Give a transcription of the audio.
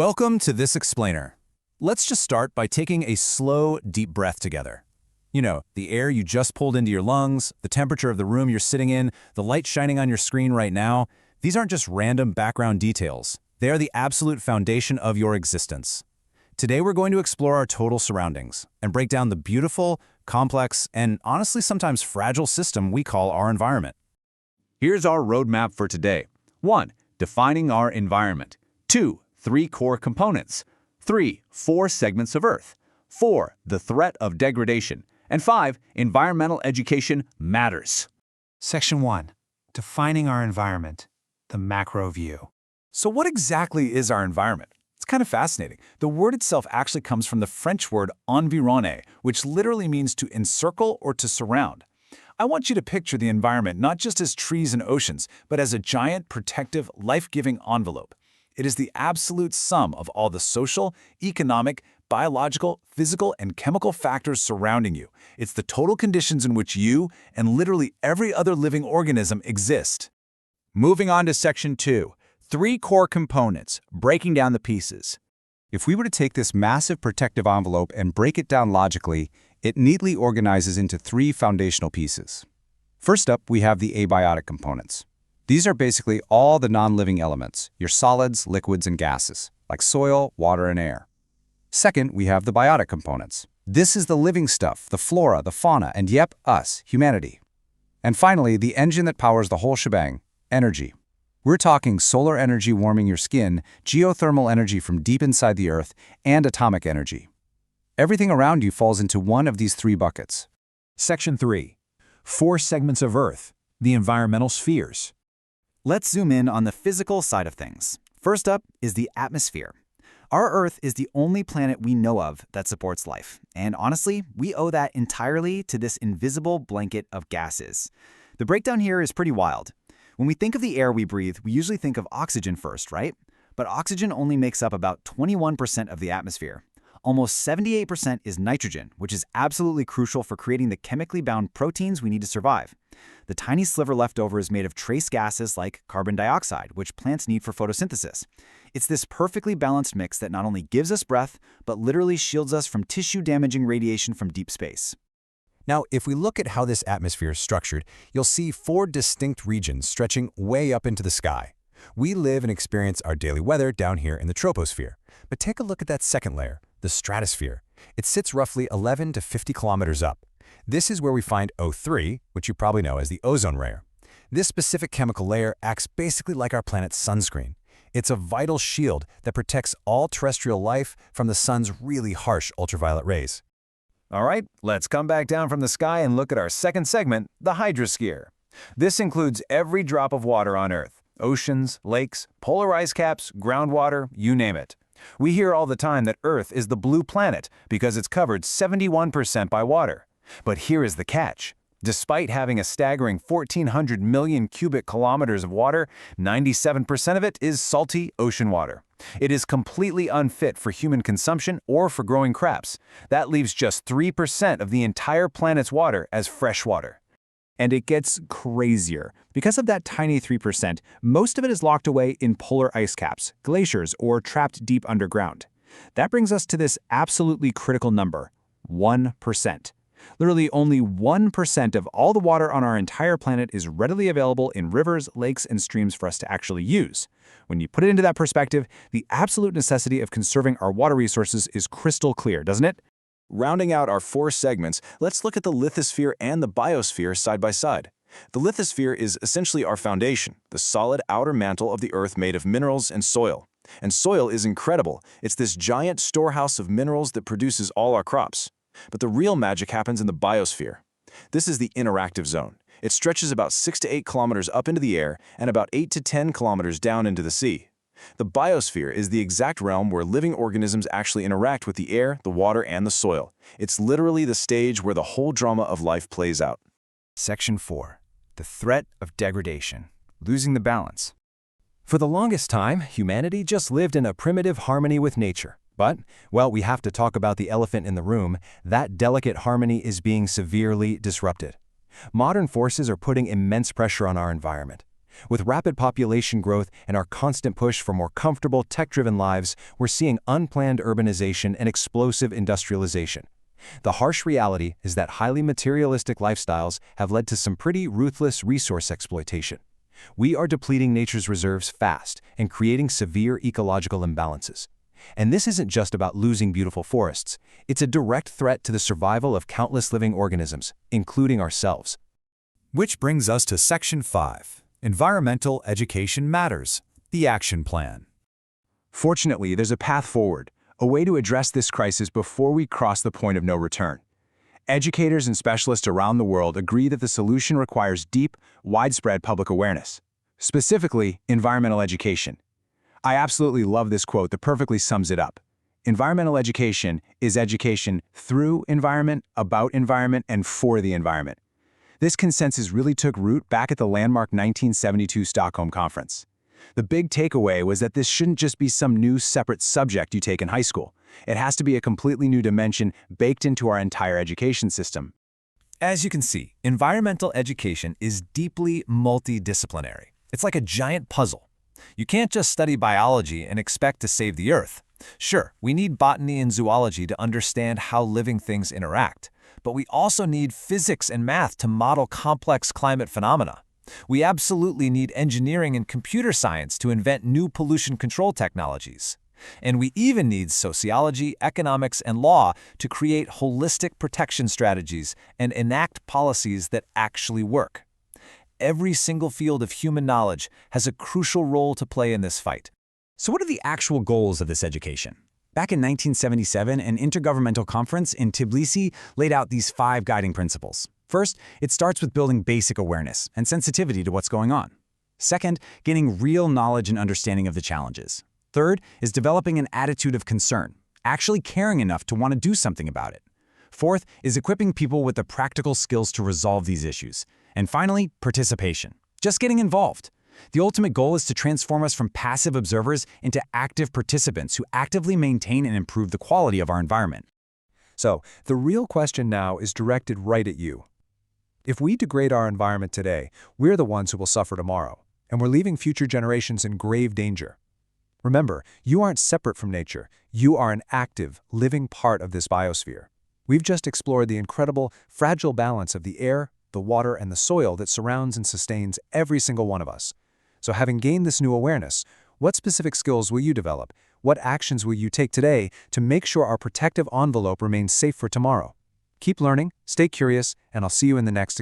Welcome to this explainer. Let's just start by taking a slow, deep breath together. You know, the air you just pulled into your lungs, the temperature of the room you're sitting in, the light shining on your screen right now, these aren't just random background details. They are the absolute foundation of your existence. Today we're going to explore our total surroundings and break down the beautiful, complex, and honestly sometimes fragile system we call our environment. Here's our roadmap for today. 1. Defining our environment. 2. 3 core components. 3. 4 segments of Earth. 4. The threat of degradation. And 5. Environmental education matters. Section 1. Defining our environment, the macro view. So what exactly is our environment? It's kind of fascinating. The word itself actually comes from the French word environner, which literally means to encircle or to surround. I want you to picture the environment not just as trees and oceans, but as a giant, protective, life-giving envelope. It is the absolute sum of all the social, economic, biological, physical, and chemical factors surrounding you. It's the total conditions in which you and literally every other living organism exist. Moving on to Section 2. 3 core components, breaking down the pieces. If we were to take this massive protective envelope and break it down logically, it neatly organizes into 3 foundational pieces. First up, we have the abiotic components. These are basically all the non-living elements, your solids, liquids, and gases, like soil, water, and air. Second, we have the biotic components. This is the living stuff, the flora, the fauna, and yep, us, humanity. And finally, the engine that powers the whole shebang, energy. We're talking solar energy warming your skin, geothermal energy from deep inside the Earth, and atomic energy. Everything around you falls into one of these 3 buckets. Section 3. 4 segments of Earth, the environmental spheres. Let's zoom in on the physical side of things. First up is the atmosphere. Our Earth is the only planet we know of that supports life. And honestly, we owe that entirely to this invisible blanket of gases. The breakdown here is pretty wild. When we think of the air we breathe, we usually think of oxygen first, right? But oxygen only makes up about 21% of the atmosphere. Almost 78% is nitrogen, which is absolutely crucial for creating the chemically bound proteins we need to survive. The tiny sliver left over is made of trace gases like carbon dioxide, which plants need for photosynthesis. It's this perfectly balanced mix that not only gives us breath, but literally shields us from tissue-damaging radiation from deep space. Now, if we look at how this atmosphere is structured, you'll see 4 distinct regions stretching way up into the sky. We live and experience our daily weather down here in the troposphere. But take a look at that second layer, the stratosphere. It sits roughly 11 to 50 kilometers up. This is where we find O3, which you probably know as the ozone layer. This specific chemical layer acts basically like our planet's sunscreen. It's a vital shield that protects all terrestrial life from the sun's really harsh ultraviolet rays. All right, let's come back down from the sky and look at our second segment, the hydrosphere. This includes every drop of water on Earth. Oceans, lakes, polar ice caps, groundwater, you name it. We hear all the time that Earth is the blue planet because it's covered 71% by water. But here is the catch. Despite having a staggering 1,400 million cubic kilometers of water, 97% of it is salty ocean water. It is completely unfit for human consumption or for growing crops. That leaves just 3% of the entire planet's water as fresh water. And it gets crazier. Because of that tiny 3%, most of it is locked away in polar ice caps, glaciers, or trapped deep underground. That brings us to this absolutely critical number, 1%. Literally only 1% of all the water on our entire planet is readily available in rivers, lakes, and streams for us to actually use. When you put it into that perspective, the absolute necessity of conserving our water resources is crystal clear, doesn't it? Rounding out our 4 segments, let's look at the lithosphere and the biosphere side by side. The lithosphere is essentially our foundation, the solid outer mantle of the Earth made of minerals and soil. And soil is incredible. It's this giant storehouse of minerals that produces all our crops. But the real magic happens in the biosphere. This is the interactive zone. It stretches about 6 to 8 kilometers up into the air and about 8 to 10 kilometers down into the sea. The biosphere is the exact realm where living organisms actually interact with the air, the water, and the soil. It's literally the stage where the whole drama of life plays out. Section 4. The threat of degradation, losing the balance. For the longest time, humanity just lived in a primitive harmony with nature. But, well, we have to talk about the elephant in the room. That delicate harmony is being severely disrupted. Modern forces are putting immense pressure on our environment. With rapid population growth and our constant push for more comfortable, tech-driven lives, we're seeing unplanned urbanization and explosive industrialization. The harsh reality is that highly materialistic lifestyles have led to some pretty ruthless resource exploitation. We are depleting nature's reserves fast and creating severe ecological imbalances. And this isn't just about losing beautiful forests. It's a direct threat to the survival of countless living organisms, including ourselves. Which brings us to Section 5, Environmental Education Matters, the Action Plan. Fortunately, there's a path forward, a way to address this crisis before we cross the point of no return. Educators and specialists around the world agree that the solution requires deep, widespread public awareness, specifically environmental education. I absolutely love this quote that perfectly sums it up. Environmental education is education through environment, about environment, and for the environment. This consensus really took root back at the landmark 1972 Stockholm Conference. The big takeaway was that this shouldn't just be some new separate subject you take in high school. It has to be a completely new dimension baked into our entire education system. As you can see, environmental education is deeply multidisciplinary. It's like a giant puzzle. You can't just study biology and expect to save the Earth. Sure, we need botany and zoology to understand how living things interact, but we also need physics and math to model complex climate phenomena. We absolutely need engineering and computer science to invent new pollution control technologies. And we even need sociology, economics, and law to create holistic protection strategies and enact policies that actually work. Every single field of human knowledge has a crucial role to play in this fight. So what are the actual goals of this education? Back in 1977, an intergovernmental conference in Tbilisi laid out these 5 guiding principles. First, it starts with building basic awareness and sensitivity to what's going on. Second, gaining real knowledge and understanding of the challenges. Third is developing an attitude of concern, actually caring enough to want to do something about it. Fourth is equipping people with the practical skills to resolve these issues. And finally, participation, just getting involved. The ultimate goal is to transform us from passive observers into active participants who actively maintain and improve the quality of our environment. So, the real question now is directed right at you. If we degrade our environment today, we're the ones who will suffer tomorrow, and we're leaving future generations in grave danger. Remember, you aren't separate from nature. You are an active, living part of this biosphere. We've just explored the incredible, fragile balance of the air, the water, and the soil that surrounds and sustains every single one of us. So having gained this new awareness, what specific skills will you develop? What actions will you take today to make sure our protective envelope remains safe for tomorrow? Keep learning, stay curious, and I'll see you in the next